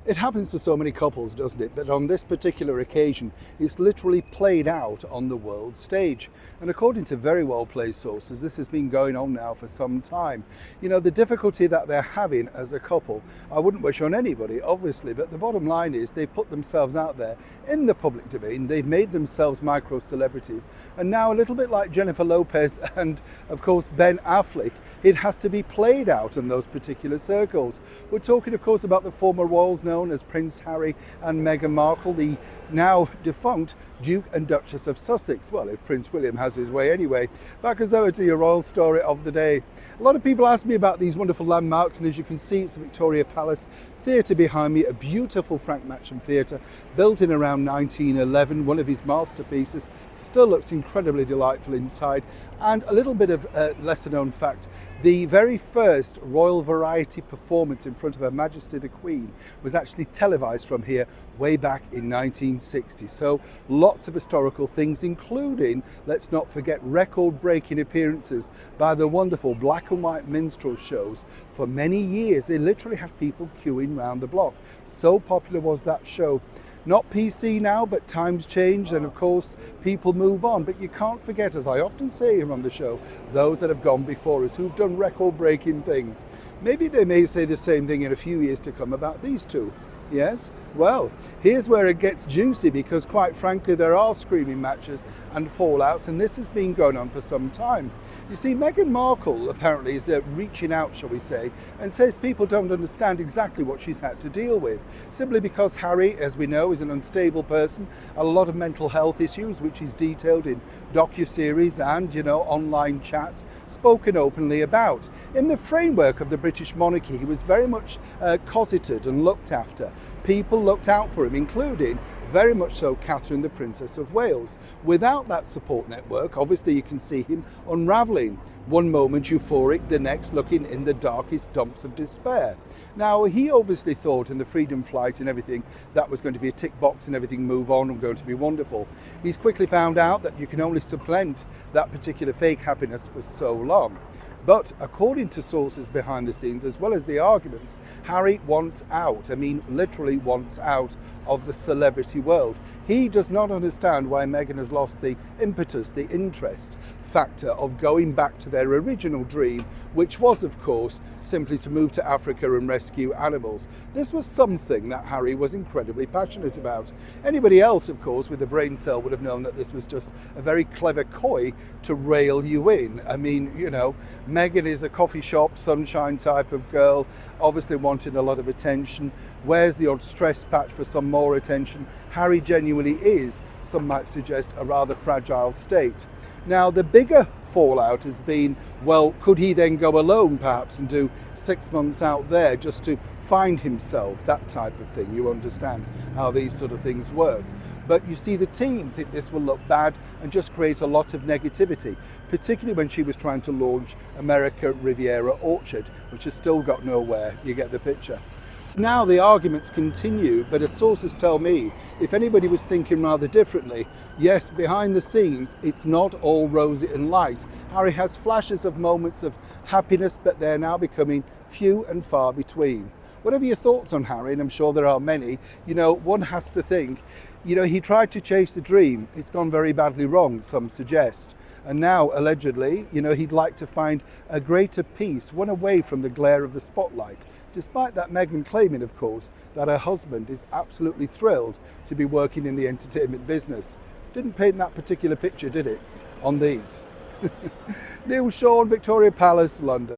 It happens to so many couples, doesn't it? But on this particular occasion, it's literally played out on the world stage. And according to very well-placed sources, this has been going on now for some time. You know, the difficulty that they're having as a couple, I wouldn't wish on anybody, obviously, but the bottom line is they put themselves out there in the public domain. They've made themselves micro-celebrities. And now, a little bit like Jennifer Lopez and, of course, Ben Affleck, it has to be played out in those particular circles. We're talking, of course, about the former royals known as Prince Harry and Meghan Markle, the now defunct Duke and Duchess of Sussex. Well, if Prince William has his way anyway. Back us over to your royal story of the day. A lot of people ask me about these wonderful landmarks, and as you can see, it's Victoria Palace Theatre behind me, a beautiful Frank Matcham theatre built in around 1911, one of his masterpieces. Still looks incredibly delightful inside. And a little bit of a lesser known fact, the very first royal variety performance in front of Her Majesty the Queen was actually televised from here way back in 1960. So lots of historical things, including, let's not forget, record-breaking appearances by the wonderful black and white minstrel shows. For many years, they literally had people queuing round the block. So popular was that show. Not PC now, but times change, and of course people move on. But you can't forget, as I often say here on the show, those that have gone before us, who've done record-breaking things. Maybe they may say the same thing in a few years to come about these two. Yes? Well, here's where it gets juicy, because quite frankly there are screaming matches and fallouts, and this has been going on for some time. You see, Meghan Markle apparently is reaching out, shall we say, and says people don't understand exactly what she's had to deal with, simply because Harry, as we know, is an unstable person, a lot of mental health issues, which is detailed in docu-series and, you know, online chats, spoken openly about. In the framework of the British monarchy, he was very much cosseted and looked after. People looked out for him, including, very much so, Catherine, the Princess of Wales. Without that support network, obviously you can see him unravelling. One moment euphoric, the next looking in the darkest dumps of despair. Now, he obviously thought in the freedom flight and everything that was going to be a tick box and everything move on and going to be wonderful. He's quickly found out that you can only supplant that particular fake happiness for so long. But according to sources behind the scenes, as well as the arguments, Harry wants out. I mean, literally wants out of the celebrity world. He does not understand why Meghan has lost the impetus, the interest factor of going back to their original dream, which was, of course, simply to move to Africa and rescue animals. This was something that Harry was incredibly passionate about. Anybody else, of course, with a brain cell would have known that this was just a very clever coy to rail you in. I mean, you know, Meghan is a coffee shop, sunshine type of girl, obviously wanted a lot of attention, wears the odd stress patch for some more attention. Harry genuinely is, some might suggest, a rather fragile state. Now, the bigger fallout has been, well, could he then go alone perhaps and do 6 months out there just to find himself, that type of thing. You understand how these sort of things work. But you see, the team think this will look bad and just create a lot of negativity, particularly when she was trying to launch America Riviera Orchard, which has still got nowhere. You get the picture. So now the arguments continue, but as sources tell me, if anybody was thinking rather differently, yes, behind the scenes, it's not all rosy and light. Harry has flashes of moments of happiness, but they're now becoming few and far between. Whatever your thoughts on Harry, and I'm sure there are many, you know, one has to think, you know, he tried to chase the dream. It's gone very badly wrong, some suggest. And now, allegedly, you know, he'd like to find a greater peace, one away from the glare of the spotlight. Despite that, Meghan claiming, of course, that her husband is absolutely thrilled to be working in the entertainment business. Didn't paint that particular picture, did it, on these? Neil Sean, Victoria Palace, London.